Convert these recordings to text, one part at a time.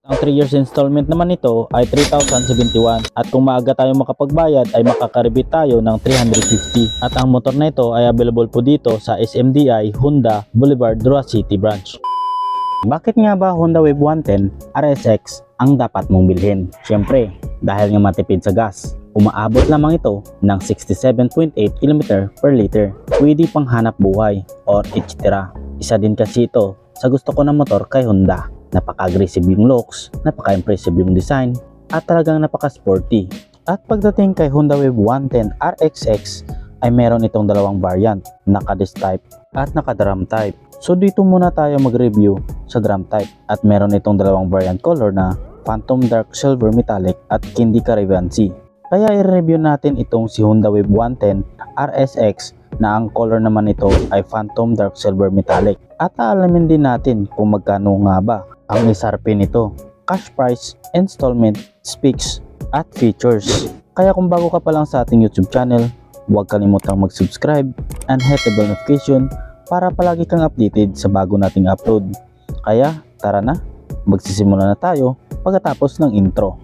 Ang 3 years installment naman nito ay 3,071 at kung maaga tayo makapagbayad ay makakaribit tayo ng 350 at ang motor na ito ay available po dito sa SMDI Honda Boulevard Roa City Branch. Bakit nga ba Honda Wave 110 RSX ang dapat mong bilhin? Siyempre, dahil nga matipid sa gas. Umaabot lamang ito ng 67.8 km per liter. Pwede pang hanap buhay or etc. Isa din kasi ito sa gusto ko ng motor kay Honda. Napaka-aggressive yung looks, napaka-impressive yung design, at talagang napaka-sporty. At pagdating kay Honda Wave 110 RXX ay meron itong dalawang variant, naka-disc type at naka-drum type. So dito muna tayo mag-review sa drum type at meron itong dalawang variant color na Phantom Dark Silver Metallic at Candy Caravansi. Kaya i-review natin itong si Honda Wave 110 RSX na ang color naman ito ay Phantom Dark Silver Metallic. At aalamin din natin kung magkano nga ba ang SRP nito, cash price, installment, specs, at features. Kaya kung bago ka pa lang sa ating YouTube channel, huwag kalimutang mag-subscribe and hit the bell notification para palagi kang updated sa bago nating upload. Kaya tara na, magsisimula na tayo pagkatapos ng intro.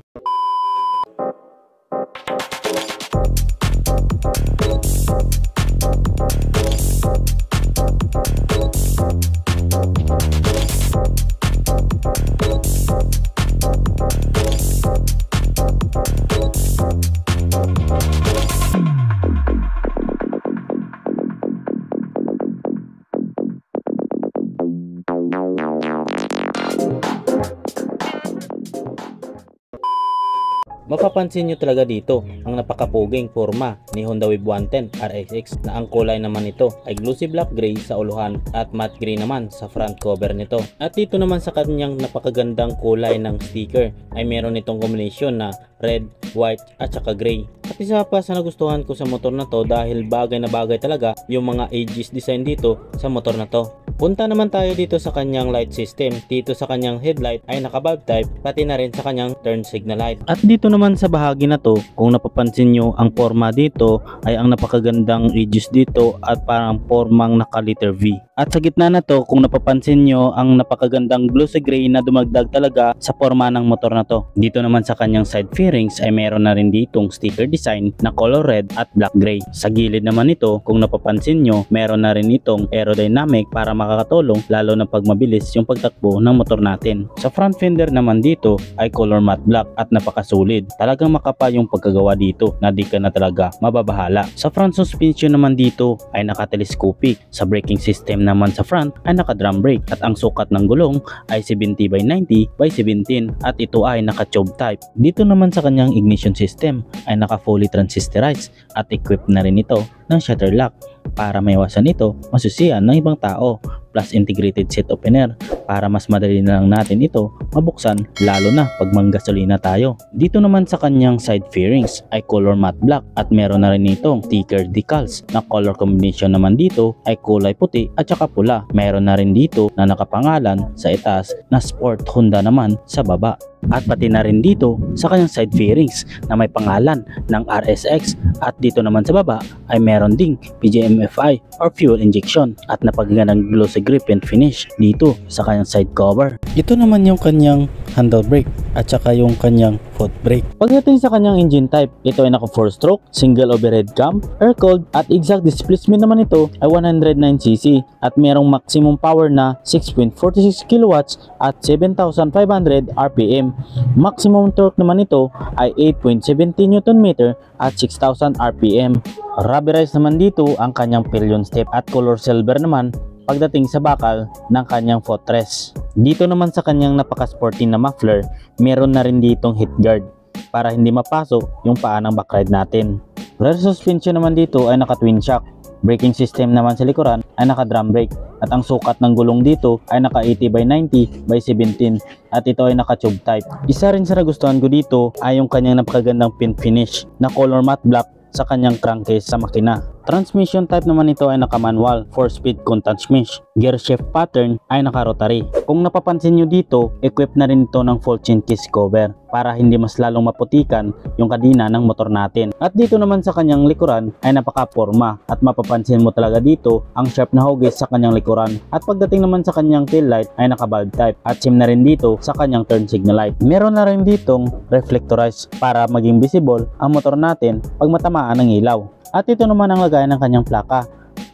Mapapansin nyo talaga dito ang napakapuging forma ni Honda Wave 110 RSX na ang kulay naman nito ay glossy black gray sa uluhan at matte gray naman sa front cover nito. At dito naman sa kanyang napakagandang kulay ng sticker ay meron itong combination na red, white at saka gray. At isa pa sa nagustuhan ko sa motor na to dahil bagay na bagay talaga yung mga Aegis design dito sa motor na to. Punta naman tayo dito sa kanyang light system. Dito sa kanyang headlight ay naka-bulb type pati na rin sa kanyang turn signal light. At dito naman sa bahagi na to, kung napapansin nyo ang forma dito ay ang napakagandang Aegis dito at parang formang naka-letter V. At sa gitna na to, kung napapansin nyo ang napakagandang glossy gray na dumagdag talaga sa forma ng motor na to. Dito naman sa kanyang side fairings ay meron na rin ditong sticker design na color red at black gray. Sa gilid naman nito, kung napapansin nyo, meron na rin itong aerodynamic para makakatulong lalo na pag mabilis yung pagtakbo ng motor natin. Sa front fender naman dito ay color matte black at napakasulit. Talagang makapal yung pagkagawa dito na di ka na talaga mababahala. Sa front suspension naman dito ay naka-telescopic. Sa braking system naman sa front ay naka-drum brake at ang sukat ng gulong ay 70/90/17 at ito ay naka-tube type. Dito naman sa kanyang ignition system ay naka-fully transistorized at equipped na rin ito ng shutter lock para maiwasan ito masusian ng ibang tao, plus integrated seat opener para mas madali na lang natin ito mabuksan lalo na pag manggasolina tayo. Dito naman sa kanyang side fairings ay color matte black at meron na rin itong sticker decals na color combination naman dito ay kulay puti at saka pula. Meron na rin dito na nakapangalan sa itaas na Sport Honda naman sa baba. At pati na rin dito sa kanyang side fairings na may pangalan ng RSX at dito naman sa baba ay meron ding PGM-FI or fuel injection at napagandang glossy grip and finish dito sa kanyang side cover. Ito naman yung kanyang handle brake at saka yung kanyang foot brake. Pagdating sa kanyang engine type, ito ay naka 4-stroke, single overhead cam, air-cooled at exact displacement naman ito ay 109cc at merong maximum power na 6.46 kW at 7,500 RPM. Maximum torque naman ito ay 8.70 Nm at 6,000 RPM. Rubberized naman dito ang kanyang pillion step at color silver naman pagdating sa bakal ng kanyang footrest. Dito naman sa kanyang napaka-sporty na muffler, meron na rin ditong heat guard para hindi mapasok yung paa ng backride natin. Rear suspension naman dito ay naka-twin shock. Braking system naman sa likuran ay naka-drum brake at ang sukat ng gulong dito ay naka 80/90/17 at ito ay naka-tube type. Isa rin sa nagustuhan ko dito ay yung kanyang napakagandang paint finish na color matte black sa kanyang crankcase sa makina. Transmission type naman nito ay naka-manual, 4-speed kung touch-mesh. Gear shift pattern ay naka-rotary. Kung napapansin nyo dito, equipped na rin ito ng full chain case cover para hindi mas lalong maputikan yung kadina ng motor natin. At dito naman sa kanyang likuran ay napaka-porma at mapapansin mo talaga dito ang sharp na hugis sa kanyang likuran. At pagdating naman sa kanyang tail light ay naka-bulb type at same na rin dito sa kanyang turn signal light. Meron na rin ditong reflectorized para maging visible ang motor natin pag matamaan ng ilaw. At ito naman ang lagayan ng kanyang plaka.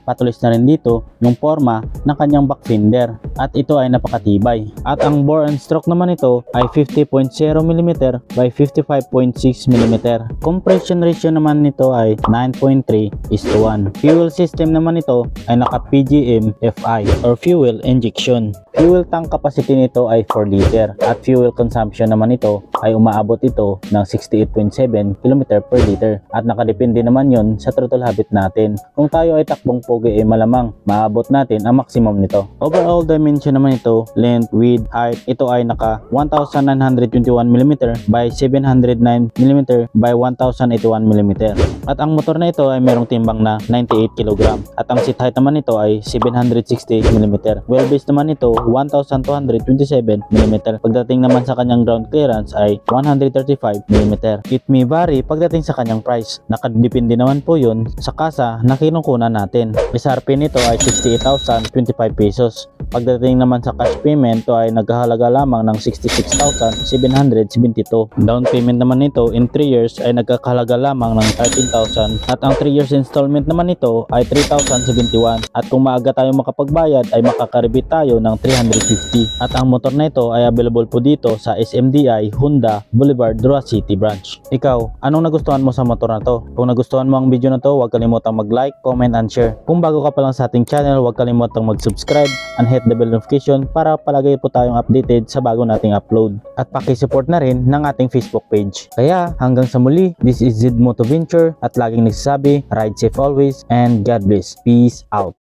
Patulis na rin dito yung forma ng kanyang back fender at ito ay napakatibay. At ang bore and stroke naman ito ay 50.0 mm by 55.6 mm. Compression ratio naman nito ay 9.3:1. Fuel system naman ito ay naka PGM FI or fuel injection. Fuel tank capacity nito ay 4 liter at fuel consumption naman ito ay umaabot ito ng 68.7 km per liter at nakadepende naman yon sa throttle habit natin. Kung tayo ay takbong pogi ay malamang maabot natin ang maximum nito. Overall dimension naman ito, length, width, height, ito ay naka 1921 mm by 709 mm by 1081 mm. At ang motor na ito ay merong timbang na 98 kg at ang seat height naman nito ay 760 mm. Wheelbase naman ito 1227 mm. Pagdating naman sa kanyang ground clearance ay 135 mm. It may vary pagdating sa kanyang price. Nakadepende naman po yun sa kasa na kinukunan natin. SRP nito ay 68,025 pesos. Pagdating naman sa cash payment, ito ay naghahalaga lamang ng 66,772. Down payment naman nito in 3 years ay nagkakahalaga lamang ng 13,000 at ang 3 years installment naman nito ay 3,071 at kung maaga tayo makapagbayad ay makakaribit tayo ng 350 at ang motor na ito ay available po dito sa SMDI Honda Boulevard Roa City branch. Ikaw, anong nagustuhan mo sa motor na to? Kung nagustuhan mo ang video na to, huwag kalimutang mag-like, comment and share. Kung bago ka pa lang sa ating channel, huwag kalimutang mag-subscribe and hit the bell notification para palagi po tayong updated sa bago nating upload. At paki-support na rin ng ating Facebook page. Kaya hanggang sa muli, this is Zid Moto Venture at laging nagsasabi, ride safe always and God bless. Peace out.